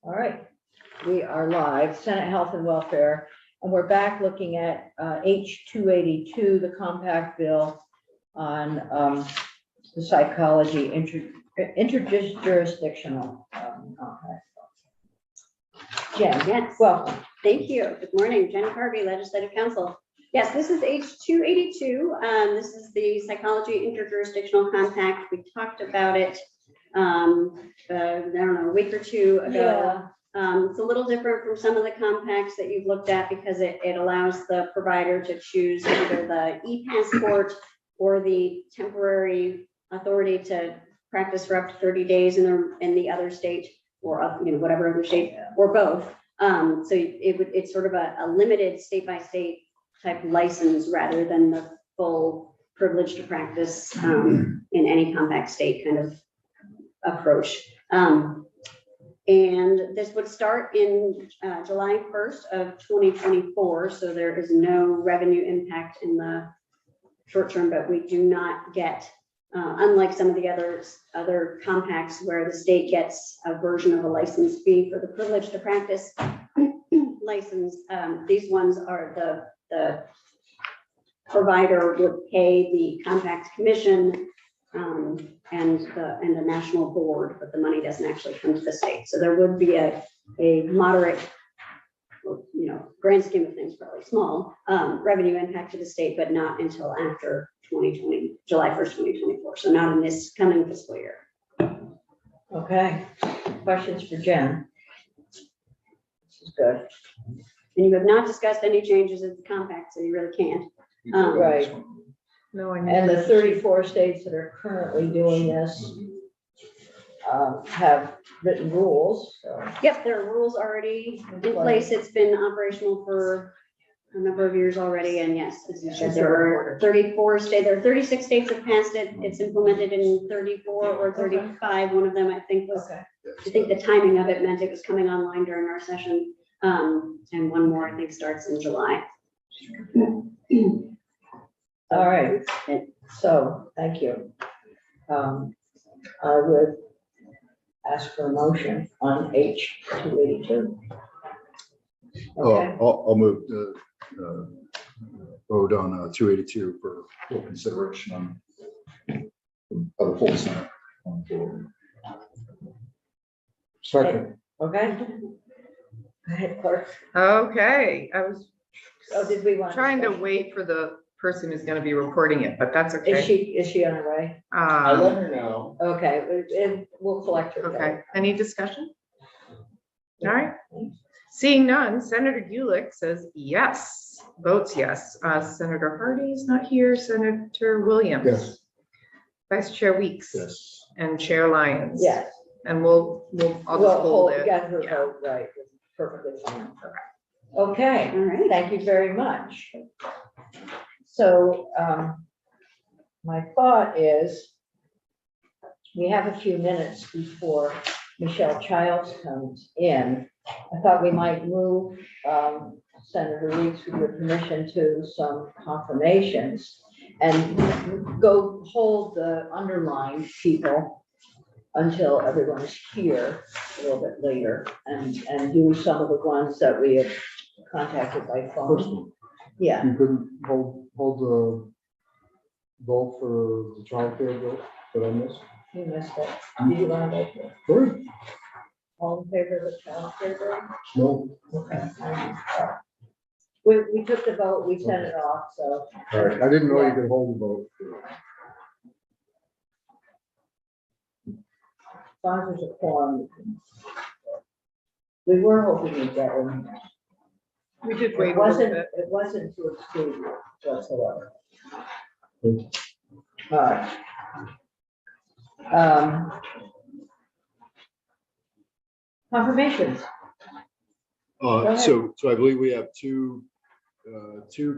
All right, we are live, Senate Health and Welfare, and we're back looking at H 282, the compact bill on the psychology interjurisdictional compact. Jen, Yes. welcome. Thank you. Good morning, Jen Harvey, Legislative Council. Yes, this is H 282. This is the Psychology Interjurisdictional Compact. We talked about it, I don't know, a week or two ago. It's a little different from some of the compacts that you've looked at because it allows the provider to choose either the e-passport or the temporary authority to practice for up to 30 days in the other state or whatever other state or both. So it's sort of a limited state by state type license rather than the full privilege to practice in any compact state kind of approach. And this would start in July 1st of 2024. So there is no revenue impact in the short term, but we do not get, unlike some of the other compacts where the state gets a version of a license fee for the privilege to practice license, these ones are the provider would pay the compact commission and the national board, but the money doesn't actually come to the state. So there would be a moderate, grand scheme of things, probably small revenue impact to the state, but not until after July 1st, 2024. So not in this coming fiscal year. Okay, questions for Jen? This is good. And you have not discussed any changes in the compact, so you really can't. Right. No, And the 34 states that are currently doing this have written rules, so. Yep, there are rules already in place. It's been operational for a number of years already. And yes, as you said, there are 34 states, there are 36 states have passed it. It's implemented in 34 or 35. One of them, I think, was, Okay. I think the timing of it meant it was coming online during our session. And one more, I think, starts in July. All right, so, thank you. I would ask for a motion on H 282. Okay, I'll move the vote on 282 for full consideration on the full Senate. Second. okay. Go ahead, clerk. Okay, I was Oh, did we want? trying to wait for the person who's gonna be reporting it, but that's Is okay. she on her way? I let her know. Okay, and we'll collect her. Okay, any discussion? All right, seeing none, Senator Gulick says yes, votes yes. Senator Hardy is not here, Senator Williams. Yes. Vice Chair Weeks. Yes. And Chair Lyons. Yes. And I'll just hold it. Got her Yeah. vote right, perfectly fine. Okay, All right. thank you very much. So, my thought is, we have a few minutes before Michelle Childs comes in. I thought we might move, Senator Weeks, with your permission, to some confirmations and go hold the underlined people until everyone's here a little bit later and do some of the ones that we have contacted by phone. Yeah. You couldn't hold the vote for the child care bill that I missed? You missed it. Did you want to vote for Sorry. all in favor of the child care bill? No. Okay. We took the vote, we sent it off, so. All right. I didn't know you could hold the vote. As long as there's a quorum. We were hoping to get in. We did wait It a little wasn't, bit. it wasn't to exclude you whatsoever. All right. Confirmations. ahead. So I believe we have two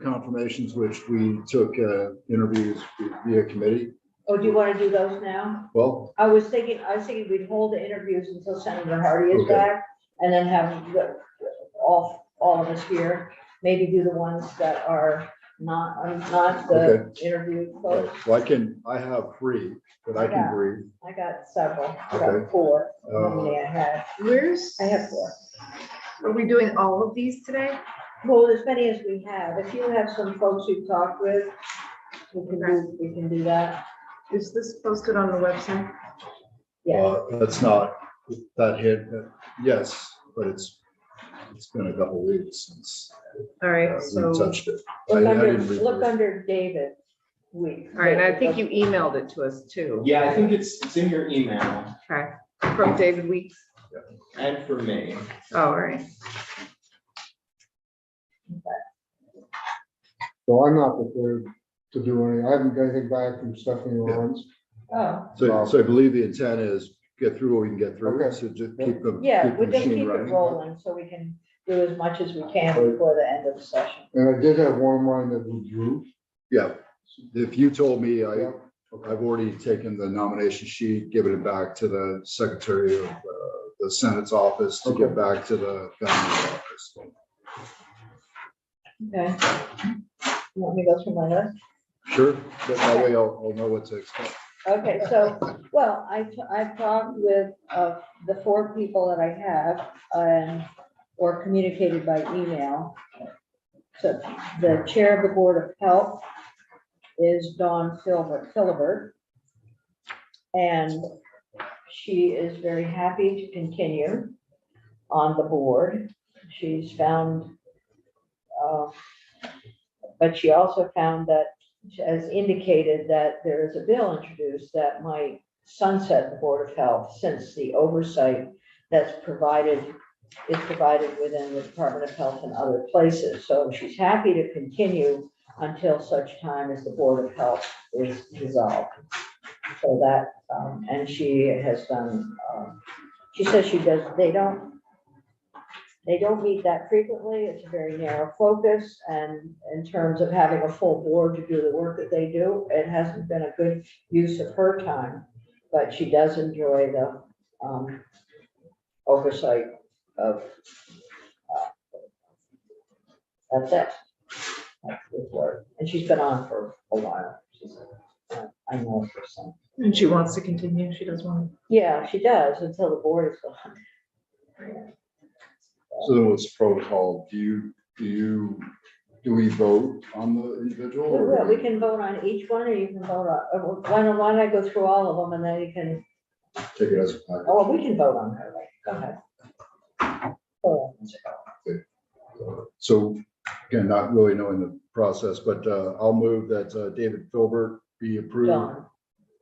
confirmations, which we took interviews via committee. Oh, do you want to do those now? Well, I was thinking we'd hold the interviews until Senator Hardy is Okay. back, and then have all of us here, maybe do the ones that are not the interview Okay. folks. Well, I have 3 that I can brief. I got several, I Okay. got 4. How many I have? Where's? I have 4. Are we doing all of these today? Well, as many as we have. If you have some folks you've talked with, we can do that. Is this posted on the website? Yeah, That's not, that hit, yes, but it's been a couple weeks since All right, we so, touched it. look I under, didn't read look it. under David Week. all right, and I think you emailed it to us too. Yeah, I think it's in your email Okay, from David Weeks. and for me. Oh, all right. So I'm not prepared to do any, I haven't got anything back from Stephanie Lawrence. Oh, So I believe the intent is get through what we can get through, Okay. so just keep the. yeah, keep the we just machine keep it running. rolling so we can do as much as we can before the end of the session. And I did have one of mine that withdrew. Yeah, if you told me, Yeah. I've already taken the nomination sheet, given it back to the Secretary of the Senate's office to give Okay. back to the governor's office. Okay. You want me to go through my list? Sure, but that way I'll know what to expect. Okay, so, well, I've talked with the 4 people that I have, or communicated by email. So the chair of the Board of Health is Dawn Philibert. And she is very happy to continue on the board. She's found, but she also found that, has indicated that there is a bill introduced that might sunset the Board of Health, since the oversight that's provided is provided within the Department of Health and other places. So she's happy to continue until such time as the Board of Health is dissolved. So that, and she has done, she says she does, they don't meet that frequently. It's a very narrow focus, and in terms of having a full board to do the work that they do, it hasn't been a good use of her time, but she does enjoy the oversight of, that's it. That's the word. And she's been on for a while. I know her son. And she wants to continue, she does want. Yeah, she does, until the board is gone. So then what's protocol? Do we vote on the individual? or Well, we can vote on each one, or you can vote on, why don't I go through all of them, and then you can, Take it as a package. oh, we can vote on her, right? Go ahead. Oh, So again, not really knowing the process, but I'll move that David Filbert be approved. Dawn,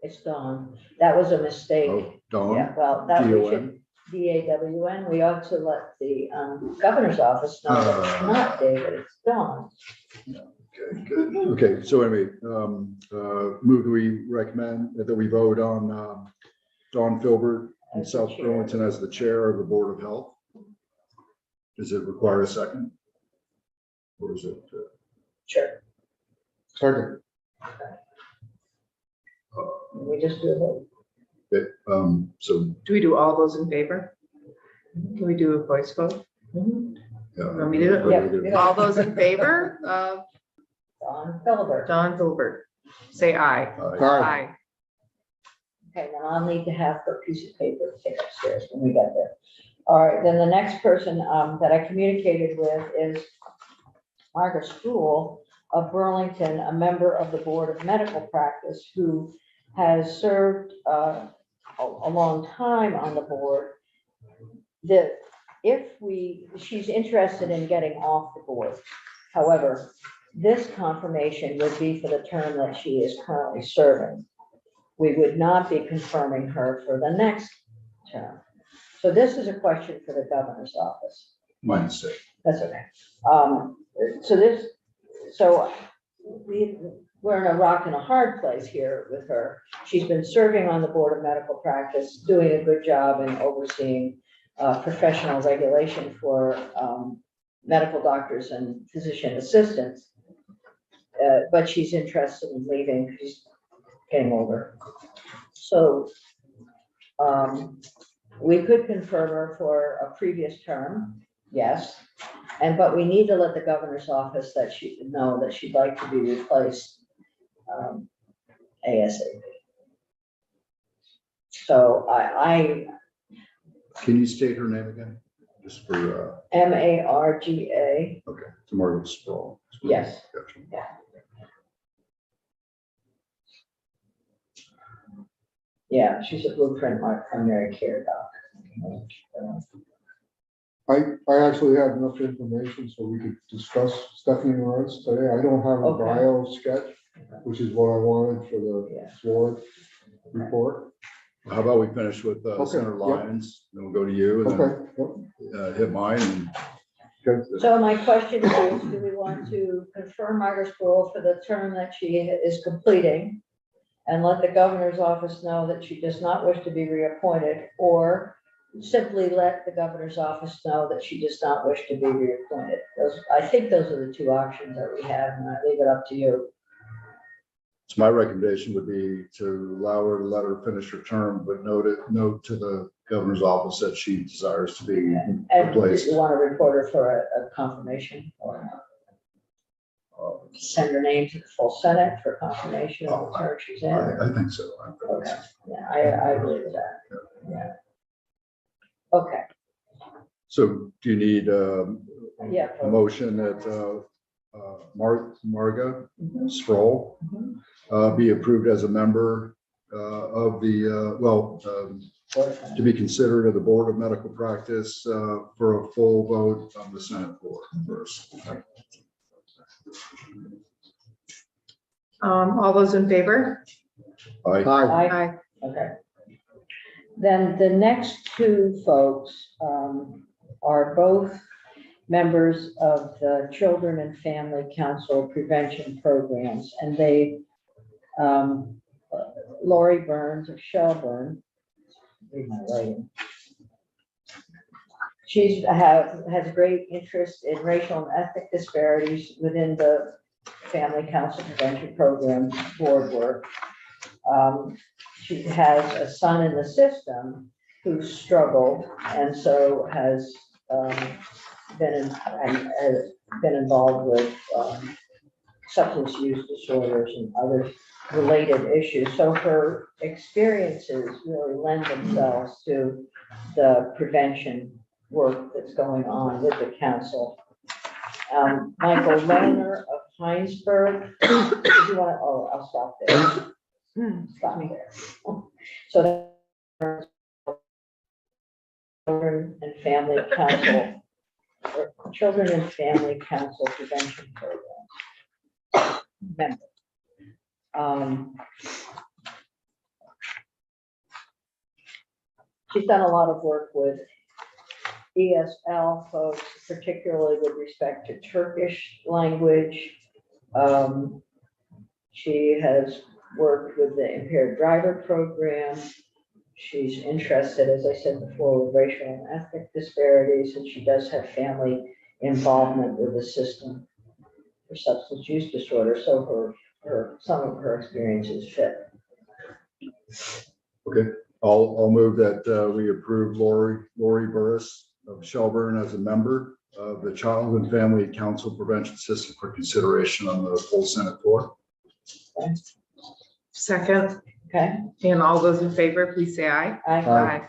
it's Dawn. That was a mistake. Oh, Dawn, Yeah, well, that we should, D-O-N. DAWN, we ought to let the governor's office know that it's not David, it's Dawn. Okay, good. Okay, so anyway, move we recommend that we vote on Dawn Filbert in As the South chair. Burlington as the chair of the Board of Health. Does it require a second? Or is it? Sure, Second, we just do a vote. Okay, so, Do we do all those in favor? Can we do a voice vote? yeah. Want me to do it? What are we gonna- All those in favor of Dawn Philibert. Don Gilbert, say aye. Aye. Aye. Okay, then I'll need to have her piece of paper to take upstairs when we get there. All right, then the next person that I communicated with is Margaret Sproul of Burlington, a member of the Board of Medical Practice, who has served a long time on the board. That she's interested in getting off the board. However, this confirmation would be for the term that she is currently serving. We would not be confirming her for the next term. So this is a question for the governor's office. My mistake. That's okay. So we're in a rock and a hard place here with her. She's been serving on the Board of Medical Practice, doing a good job in overseeing professional regulation for medical doctors and physician assistants. But she's interested in leaving. She's getting older. So we could confirm her for a previous term, yes. but we need to let the governor's office know that she'd like to be replaced ASAP. So Can you state her name again? Just for, Marga, okay, to Margaret Sproul. Yes. Gotcha. yeah, she's a Blueprint primary care doc. I actually have enough information so we could discuss Stephanie Morris today. I don't have a Okay. bio sketch, which is what I wanted for the Yeah. floor report. How about we finish with Okay, Senator yep. Lyons, then we'll go to you, and Okay, yep, then hit mine, and good. So my question is, do we want to confirm Margaret Sproul for the term that she is completing? And let the governor's office know that she does not wish to be reappointed, or simply let the governor's office know that she does not wish to be reappointed? I think those are the two options that we have, and I leave it up to you. so my recommendation would be to allow her to let her finish her term, but note to the governor's office that she desires to be And do replaced. you want to report her for a confirmation, or send her name to the full Senate for confirmation of the term she's in? I think so. Okay, yeah, I agree with that, yeah. Okay, So do you need yeah. a motion that Marga Sproul be approved as a member of the, to be considered of the Board of Medical Practice for a full vote on the Senate floor first? All those in favor? Aye. Hi, Aye. Okay. Then the next two folks are both members of the Children and Family Council Prevention Programs, and they, Lori Burns of Shelburne, read my writing. She has great interest in racial and ethnic disparities within the Family Council Prevention Program board work. She has a son in the system who struggled, and so has been involved with substance use disorders and other related issues. So her experiences really lend themselves to the prevention work that's going on with the council. Michael Lohner of Heinsberg. If you want to, I'll stop there. Stop there. So the Children and Family Council, or Children and Family Council Prevention Program member. She's done a lot of work with ESL folks, particularly with respect to Turkish language. She has worked with the impaired driver program. She's interested, as I said before, with racial and ethnic disparities, and she does have family involvement with the system for substance use disorder. So some of her experiences fit. Okay, I'll move that we approve Lori Burris of Shelburne as a member of the Child and Family Council Prevention System for consideration on the full Senate floor. Second, Okay. and all those in favor, please say aye. Aye.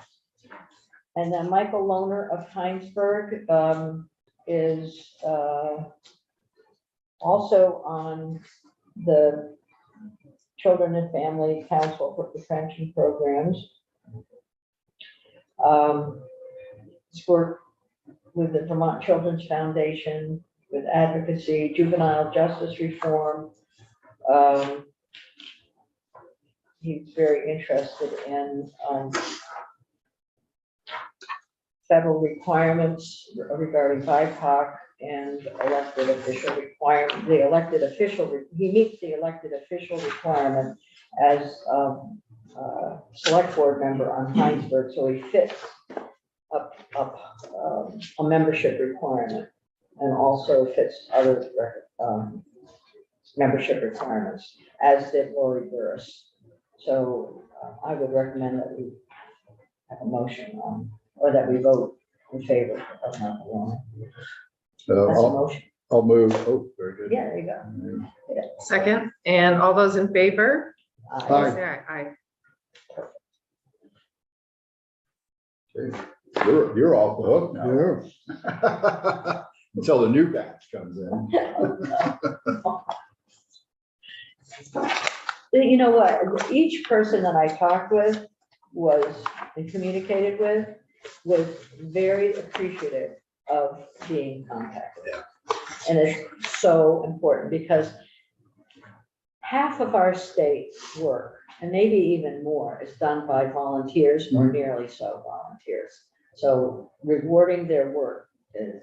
And then Michael Lohner of Heinsberg is also on the Children and Family Council for Prevention Programs. He's worked with the Vermont Children's Foundation, with advocacy, juvenile justice reform. He's very interested in federal requirements regarding BIPOC and elected official requirement. He meets the elected official requirement as select board member on Heinsberg, so he fits up a membership requirement, and also fits other membership requirements, as did Lori Burris. So I would recommend that we have a motion on, or that we vote in favor of Michael Lohner. That's a I'll, motion. I'll move. Oh, very good. Yeah, there you go. Second, and all those in favor? Aye. Say aye. Okay. You're off the hook now. Yeah, Until the new batch comes in. You know what, each person that I talked with and communicated with was very appreciative of being contacted. And it's so important because half of our state's work, and maybe even more, is done by volunteers or nearly so volunteers. So rewarding their work is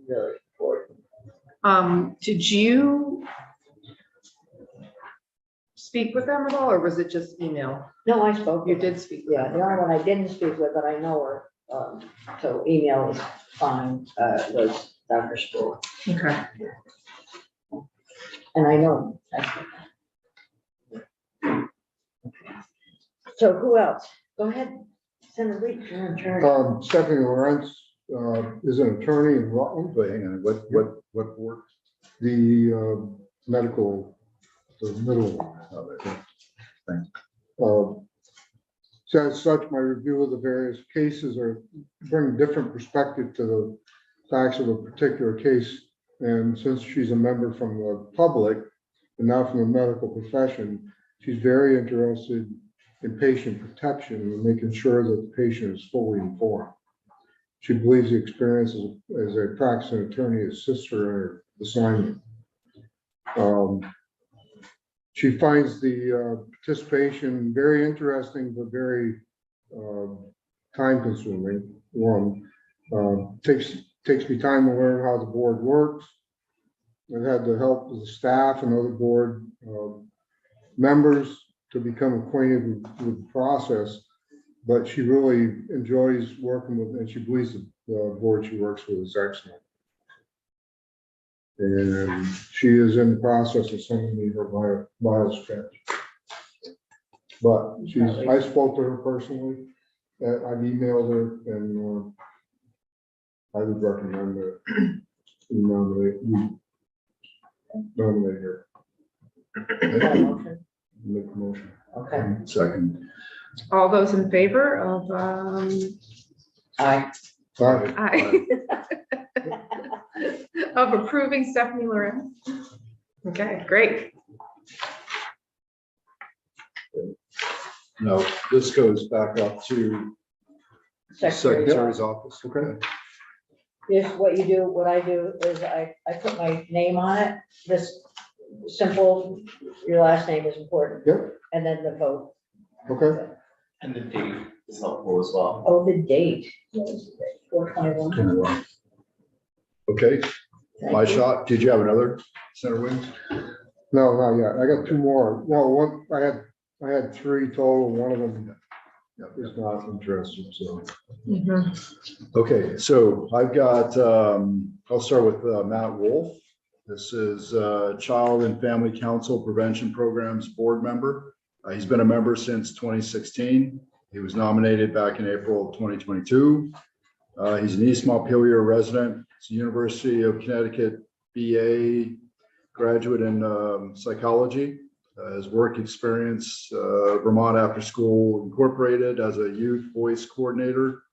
really important. Did you speak with them at all, or was it just email? No, I spoke. You with them. did speak with Yeah, them. the only one I didn't speak with, but I know her, so email was fine, was Dr. Sproul, Okay. and I know him. So who else? Go ahead, Senator Reed, you're in charge. Stephanie Lawrence, is an attorney in Rutland, Wait, hang on, what board? the, medical, the middle one. So as such, my review of the various cases bring different perspective to the facts of a particular case. And since she's a member from the public and now from the medical profession, she's very interested in patient protection and making sure that the patient is fully informed. She believes the experience as a practicing attorney assists her in her assignment. She finds the participation very interesting, but very time consuming. One, takes me time to learn how the board works. I've had the help of the staff and other board members to become acquainted with the process, but she really enjoys working with, and she believes the board she works with is excellent. And she is in the process of sending me her bio sketch. But I spoke to her personally, I've emailed her, and I would recommend that you nominate her, make a motion. Okay, Second. All those in favor of, aye. Aye. aye. Of approving Stephanie Lorenz? Okay, great. No, this goes back up to the Secretary. Secretary's office. Okay. Here's what you do, what I do is I put my name on it, this simple, your last name is important, Yep, and then the vote. okay. And the date is helpful as well. Oh, the date. What was the date? 4/21. Okay, my shot. Did you have another, Senator Williams? No, not yet. I got two more. Well, one, I had three total. One of them is not interested, so. Okay, so I've got, I'll start with Matt Wolf. This is Child and Family Council Prevention Programs Board Member. He's been a member since 2016. He was nominated back in April of 2022. He's an East Montpelier resident. He's a University of Connecticut BA graduate in psychology. His work experience, Vermont After School Incorporated as a youth voice coordinator,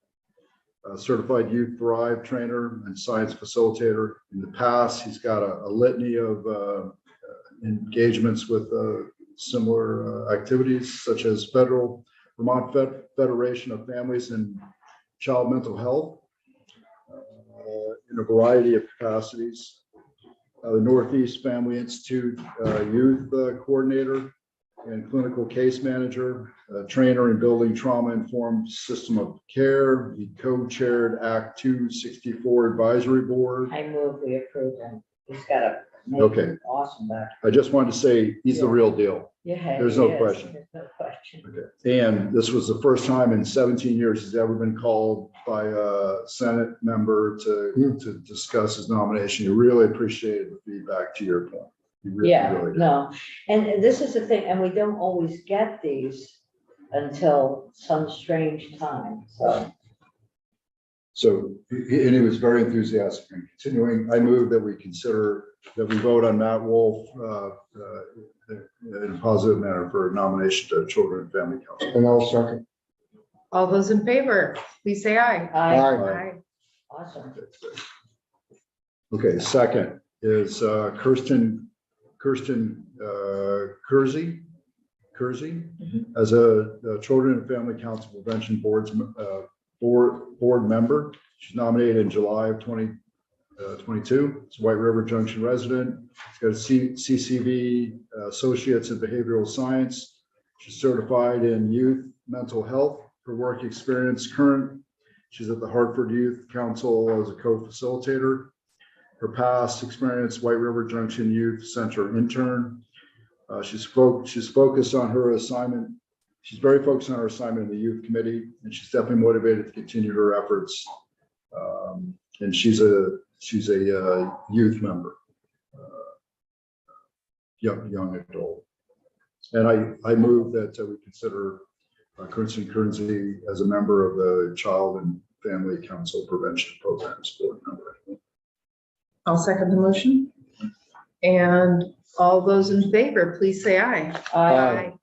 certified youth thrive trainer and science facilitator. In the past, he's got a litany of engagements with similar activities such as Vermont Federation of Families and Child Mental Health in a variety of capacities. The Northeast Family Institute Youth Coordinator and Clinical Case Manager, trainer in building trauma-informed system of care. He co-chaired Act 264 Advisory Board. I move we approve him. He's got a Okay. awesome back. I just wanted to say he's the real deal. Yeah. There's he no is. question. There's no question. Okay. And this was the first time in 17 years he's ever been called by a Senate member to discuss his nomination. You really appreciated the feedback, to your point. You really, Yeah, really did. no, and this is the thing, and we don't always get these until some strange time, so. So, and he was very enthusiastic in continuing. I move that we consider, that we vote on Matt Wolf in a positive manner for nomination to Children and Family Council. And I'll second. All those in favor, please say aye. Aye. Aye. Awesome. Okay, second is Kirsten Kersey as a Children and Family Council Prevention board member. She's nominated in July of 2022. It's a White River Junction resident. She's got a CCV Associates in Behavioral Science. She's certified in youth mental health. Her work experience current. She's at the Hartford Youth Council as a co-facilitator. Her past experience, White River Junction Youth Center intern. She's focused on her assignment. She's very focused on her assignment in the youth committee, and she's definitely motivated to continue her efforts. And she's a youth member, young adult. And I move that we consider Kirsten Kersey as a member of the Child and Family Council Prevention Programs board member. I'll second the motion. And all those in favor, please say aye. Aye.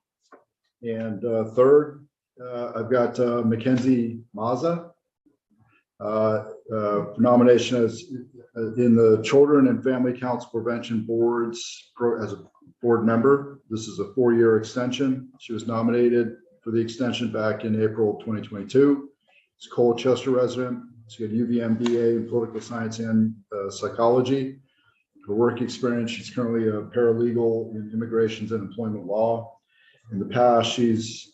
And third, I've got Mackenzie Mazza. Nomination as in the Children and Family Council Prevention Boards as a board member. This is a 4-year extension. She was nominated for the extension back in April 2022. She's a Colchester resident. She got UVM BA in political science and psychology. Her work experience, she's currently a paralegal in immigrations and employment law. In the past,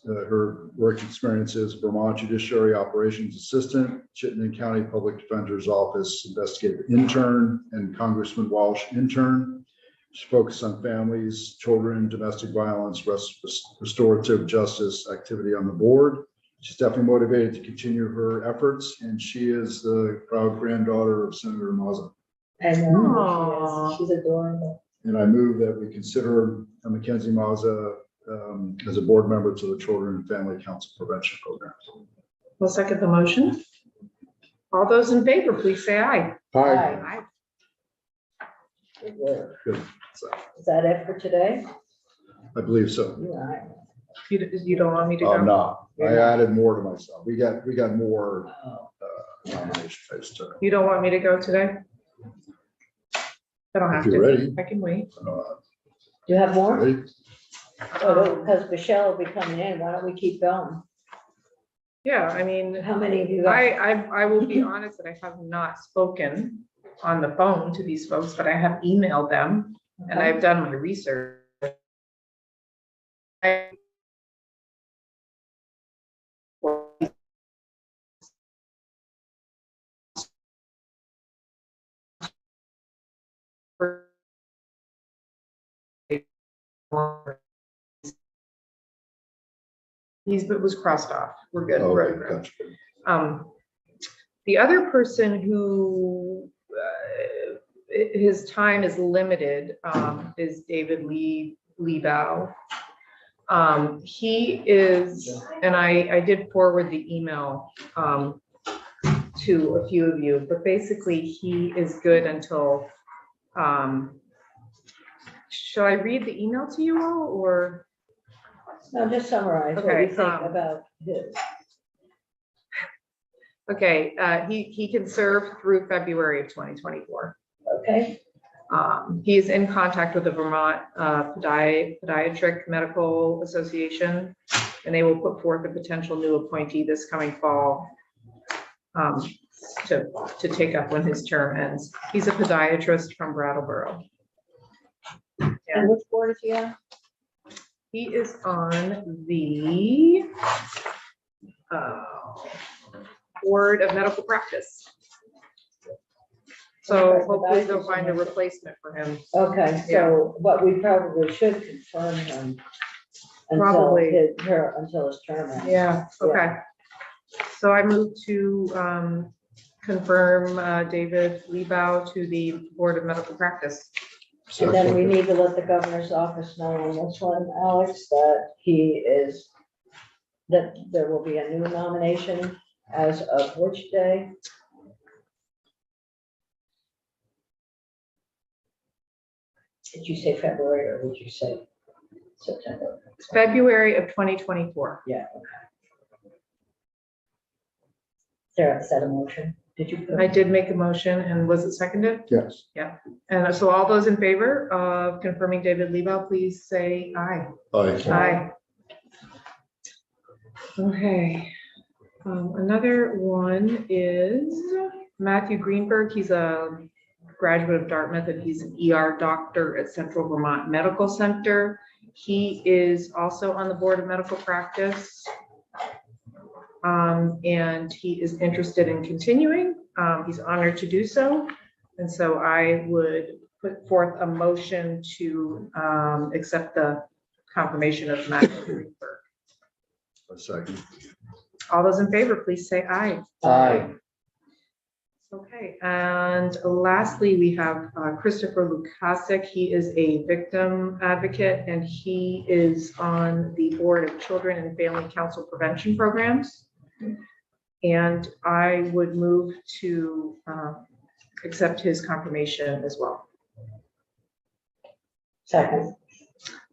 her work experience is Vermont Judiciary Operations Assistant, Chittenden County Public Defender's Office Investigative Intern, and Congressman Walsh Intern. She focused on families, children, domestic violence, restorative justice activity on the board. She's definitely motivated to continue her efforts, and she is the proud granddaughter of Senator Mazza. And Aw. she's adorable. And I move that we consider Mackenzie Mazza as a board member to the Children and Family Council Prevention Program. We'll second the motion. All those in favor, please say aye. Aye. Aye. Good work. Good. So, Is that it for today? I believe so. Yeah. You don't want me to go? I'm not. I added more to myself. We got more Oh. nomination phase to. You don't want me to go today? I don't have If you're to. ready. I can wait. Do you have more? Ready? Oh, because Michelle will be coming in. Why don't we keep going? Yeah, I mean, How many of you got? I will be honest that I have not spoken on the phone to these folks, but I have emailed them and I've done my research. It was crossed off. We're good. We're Okay, good. gotcha. The other person who his time is limited is David Liebau. He is, and I did forward the email to a few of you, but basically he is good until, shall I read the email to you all or? No, just summarize what Okay, you think about his. Okay, he can serve through February of 2024. Okay, He is in contact with the Vermont Podiatric Medical Association, and they will put forth a potential new appointee this coming fall to take up when his term ends. He's a podiatrist from Brattleboro. and which board is he on? He is on the Board of Medical Practice. So hopefully they'll find a replacement for him. Okay, so what we probably should confirm him until Probably. until his term ends. Yeah, okay. So I move to confirm David Liebau to the Board of Medical Practice. And then we need to let the governor's office know on this one, Alex, that that there will be a new nomination as of which day? Did you say February or did you say September? It's February of 2024. Yeah. Sarah, is that a motion? Did you? put- I did make a motion, and was it seconded? Yes. And so all those in favor of confirming David Lebo, please say aye. Aye. Okay. Another one is Matthew Greenberg. He's a graduate of Dartmouth and he's an ER doctor at Central Vermont Medical Center. He is also on the Board of Medical Practice. And he is interested in continuing. He's honored to do so. And so I would put forth a motion to accept the confirmation of Matthew Greenberg. A second. All those in favor, please say aye. Aye. Okay, and lastly, we have Christopher Lukasik. He is a victim advocate and he is on the Board of Children and Family Council Prevention Programs. And I would move to accept his confirmation as well. Second.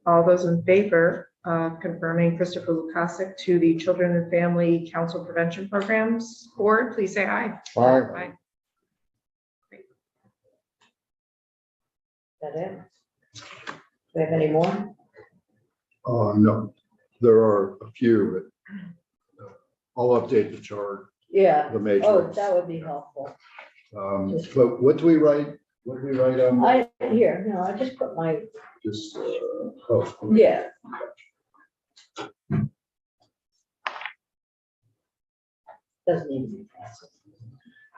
All those in favor of confirming Christopher Lukasik to the Children and Family Council Prevention Programs Board, please say aye. Aye. Aye. That it? Do we have any more? No, there are a few, but I'll update the chart, Yeah. the Oh, matrix. that would be helpful. But what do we write? What do we write on? Here, no, I just put my, Just, oh. yeah. Doesn't need to be fast.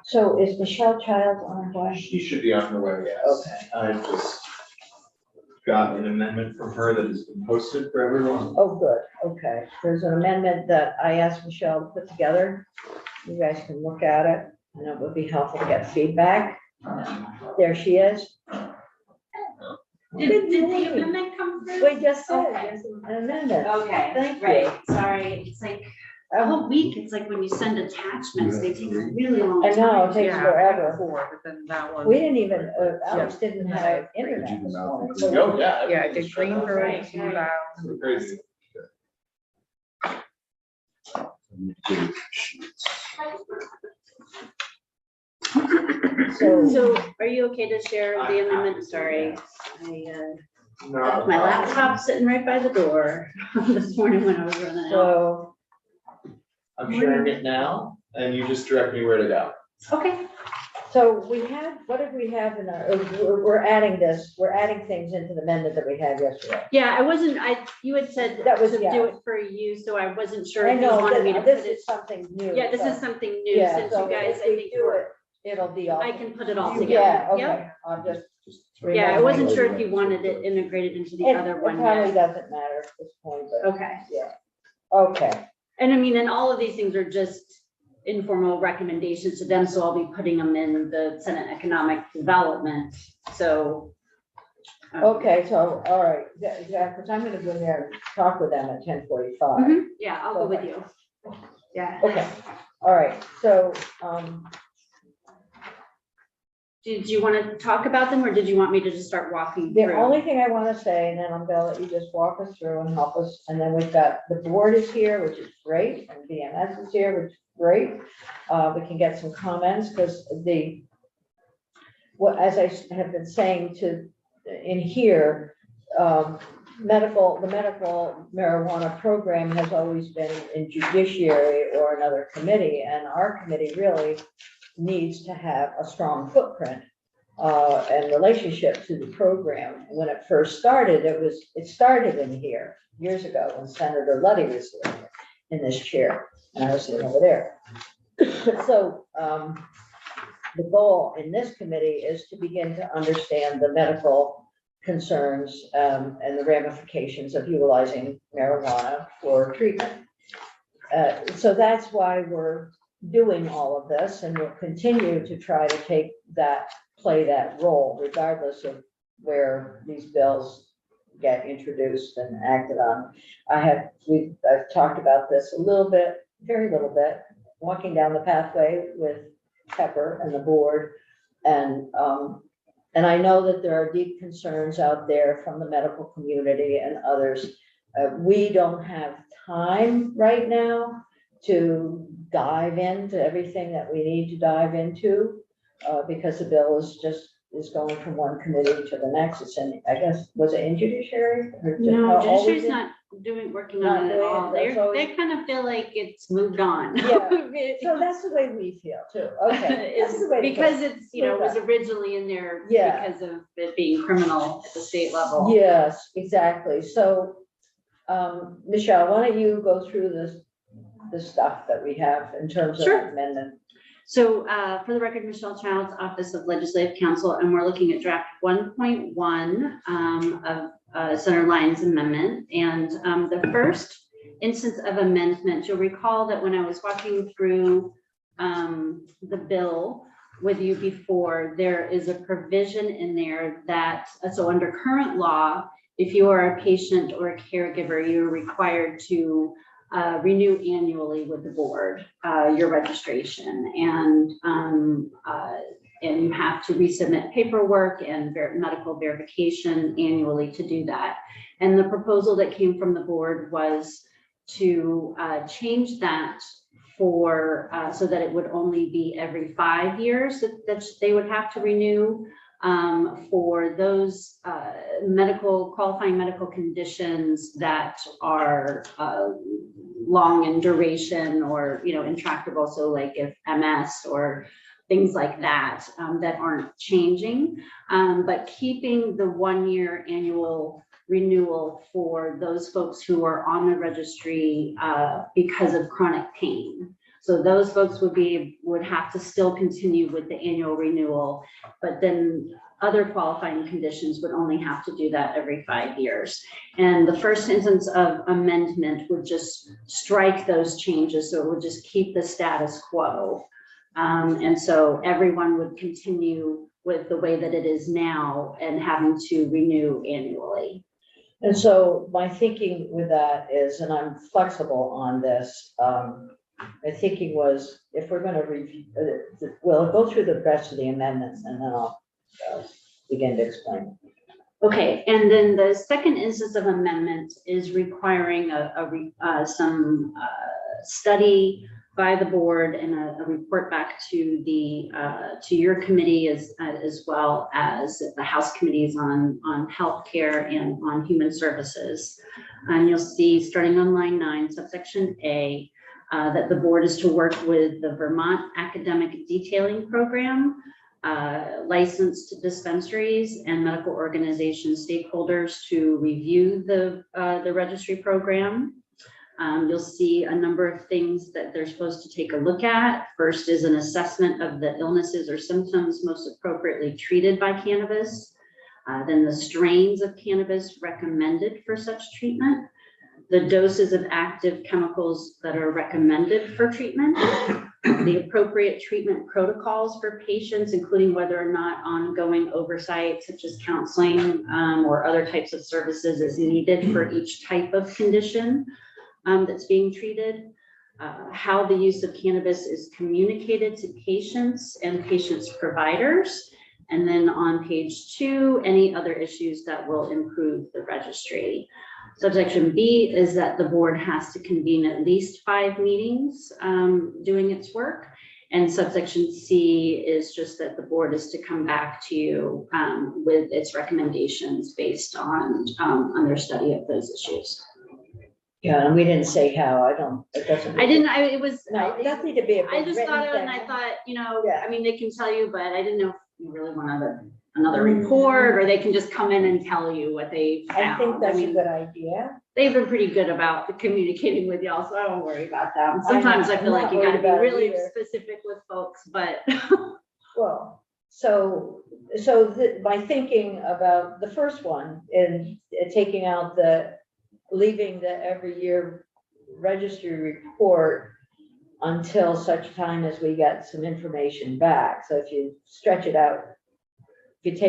So is Michelle Childs on her way? She should be on her way, yes. Okay. I've just got an amendment from her that has been posted for everyone. Oh, good, okay. There's an amendment that I asked Michelle to put together. You guys can look at it, and it would be helpful to get feedback. There she is. Did the amendment come through? We just said, Okay. there's an amendment. Okay, Thank you. right, sorry, it's like, a whole week, it's like when you send attachments, they take a really long I time. know, it takes Yeah, forever. four, but then that one. We didn't even, Alex didn't have internet this morning. so- Oh, yeah. Yeah, I did Greenberg, Right, two right. thousand. Crazy. So, So are you okay to share the amendment? Sorry. I left my laptop sitting right by the door this morning when I was running out. so, I'm sharing it now, and you just direct me where to go. Okay, so we had, what did we have in our, we're adding this, we're adding things into the amendment that we had yesterday. yeah, you had said That was- to yeah. do it for you, so I wasn't sure I if you know, wanted me to this put it. is something new. Yeah, this so- is something new Yeah, since so you guys, if I we think, do it, it'll be all. I can put it all Yeah, together. okay, Yep. I'll just. Yeah, I wasn't remember. sure if you wanted it integrated into the It other it one probably yet. doesn't matter at this point, but, Okay. okay, And I mean, and all of these things are just informal recommendations to them, so I'll be putting them in the Senate Economic Development, so. okay, so, all right, yeah, because I'm gonna go there and talk with them at 10:45. Mhm, yeah, I'll go with you. Yeah. Okay, all right, so, Did you want to talk about them, or did you want me to just start walking the through? only thing I want to say, and then I'm gonna let you just walk us through and help us, and then we've got, the board is here, which is great, and BMS is here, which is great. We can get some comments, because as I have been saying in here, the medical marijuana program has always been in judiciary or another committee, and our committee really needs to have a strong footprint and relationship to the program. When it first started, it started in here years ago when Senator Luddy was here in this chair, and I was sitting over there. So the goal in this committee is to begin to understand the medical concerns and the ramifications of utilizing marijuana for treatment. So that's why we're doing all of this, and we'll continue to try to play that role regardless of where these bills get introduced and acted on. I've talked about this a little bit, very little bit, walking down the pathway with Pepper and the board. And And I know that there are deep concerns out there from the medical community and others. We don't have time right now to dive into everything that we need to dive into, because the bill is going from one committee to the next. It's in, I guess, was it in judiciary? Or just No, always judiciary's in- not working Not on it at doing all. it, that's always- They kind of feel like it's moved on. Yeah. So that's the way we feel too. Okay. That's the way to Because put it. it's, you know, it was originally in there Yeah. because of it being criminal at the state level. Yes, exactly. So, Michelle, why don't you go through the stuff that we have in terms of Sure. amendment? So for the record, Michelle Childs, Office of Legislative Counsel, and we're looking at draft 1.1 of Senator Lyons' amendment. And the first instance of amendment, you'll recall that when I was walking through the bill with you before, there is a provision in there that, so under current law, if you are a patient or a caregiver, you're required to renew annually with the board your registration, and you have to resubmit paperwork and medical verification annually to do that. And the proposal that came from the board was to change that for so that it would only be every 5 years that they would have to renew for those qualifying medical conditions that are long in duration or, you know, intractable. So like if MS or things like that, that aren't changing, but keeping the 1 year annual renewal for those folks who are on the registry because of chronic pain. So those folks would have to still continue with the annual renewal, but then other qualifying conditions would only have to do that every 5 years. And the first instance of amendment would just strike those changes. So it would just keep the status quo. And so everyone would continue with the way that it is now and having to renew annually. And so my thinking with that is, and I'm flexible on this, my thinking was, if we're going to review, we'll go through the rest of the amendments and then I'll begin to explain. Okay, and then the second instance of amendment is requiring some study by the board and a report back to the to your committee as well as the House committees on healthcare and on human services. And you'll see starting on line 9, subsection A, that the board is to work with the Vermont Academic Detailing Program, licensed dispensaries and medical organization stakeholders to review the registry program. You'll see a number of things that they're supposed to take a look at. First is an assessment of the illnesses or symptoms most appropriately treated by cannabis. Then the strains of cannabis recommended for such treatment, the doses of active chemicals that are recommended for treatment, the appropriate treatment protocols for patients, including whether or not ongoing oversight such as counseling or other types of services is needed for each type of condition that's being treated, how the use of cannabis is communicated to patients and patients' providers, and then on page 2, any other issues that will improve the registry. Subsection B is that the board has to convene at least 5 meetings doing its work. And subsection C is just that the board is to come back to you with its recommendations based on their study of those issues. Yeah, and we didn't say how, it doesn't. It was. No, it doesn't need to be a I big just written thought of it and I thing. thought, you know, Yeah. I mean, they can tell you, but I didn't know if you really wanted another report, or they can just come in and tell you what they found. I think that's a mean, good idea. they've been pretty good about communicating with y'all, so I don't worry about them. I'm Sometimes I not feel like you gotta worried be about it really either. specific with folks, but. Well, so my thinking about the first one in taking out leaving the every year registry report until such time as we get some information back. So if you stretch it out, if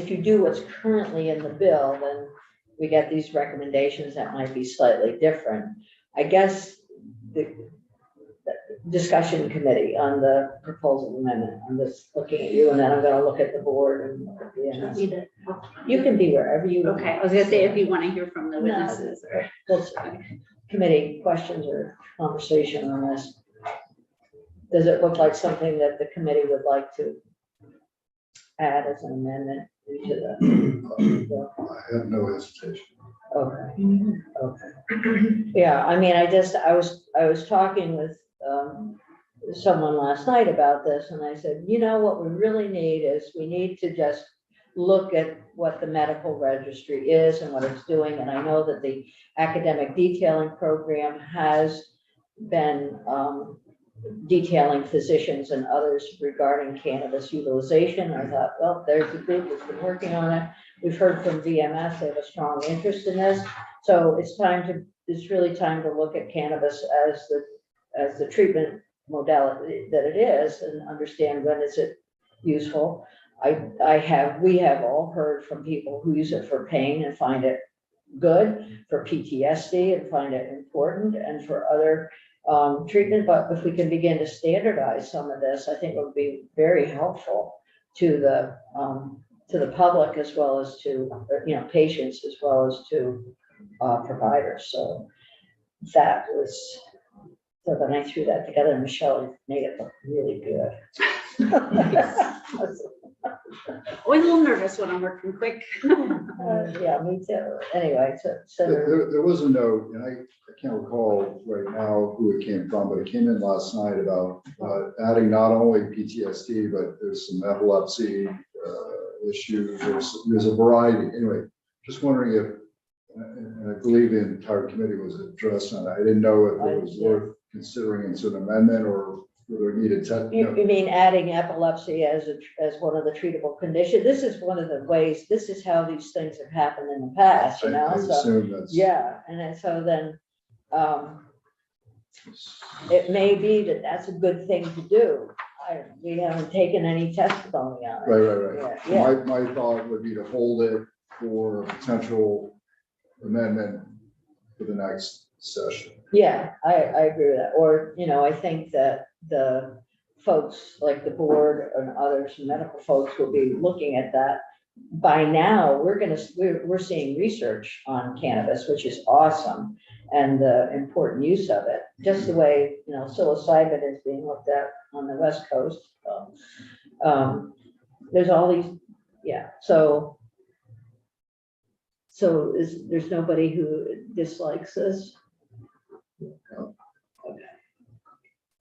you do what's currently in the bill, then we get these recommendations that might be slightly different. I guess discussion committee on the proposal amendment. I'm just looking at you and then I'm gonna look at the board and look at the MS. You can be wherever you. Okay, I was gonna say, if you want to hear from the No. witnesses or. Let's- Committee questions or conversation on this. Does it look like something that the committee would like to add as an amendment into the? I have no hesitation. Okay, okay. Yeah, I mean, I was talking with someone last night about this and I said, you know, what we really need is we need to just look at what the medical registry is and what it's doing. And I know that the academic detailing program has been detailing physicians and others regarding cannabis utilization. I thought, well, there's a group that's been working on it. We've heard from VMS, they have a strong interest in this. So it's really time to look at cannabis as the treatment modality that it is and understand when is it useful. We have all heard from people who use it for pain and find it good, for PTSD and find it important, and for other treatment. But if we can begin to standardize some of this, I think it would be very helpful to the public as well as to, patients as well as to providers. So that was, so then I threw that together and Michelle made it look really good. Always a little nervous when I'm working quick. Yeah, me too. Anyway, so There was a note, and I can't recall right now who it came from, but it came in last night about adding not only PTSD, but there's some epilepsy issues. There's a variety. Anyway, just wondering if, and I believe the entire committee was addressed on that. I didn't know if it was worth considering as an amendment or whether it needed you mean adding epilepsy as one of the treatable conditions? This is one of the ways, this is how these things have happened in the past, I So, assume that's. yeah, and then so then it may be that that's a good thing to do. We haven't taken any testimony on it. Right. Yeah, My thought would be to hold it for a potential amendment for the next session. yeah, I agree with that. Or, I think that the folks like the board and others, medical folks will be looking at that. By now, we're seeing research on cannabis, which is awesome, and the important use of it, just the way, psilocybin is being looked at on the West Coast. There's all these, yeah, so there's nobody who dislikes this? Okay.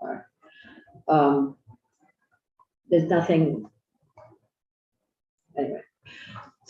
All right. There's nothing. Anyway,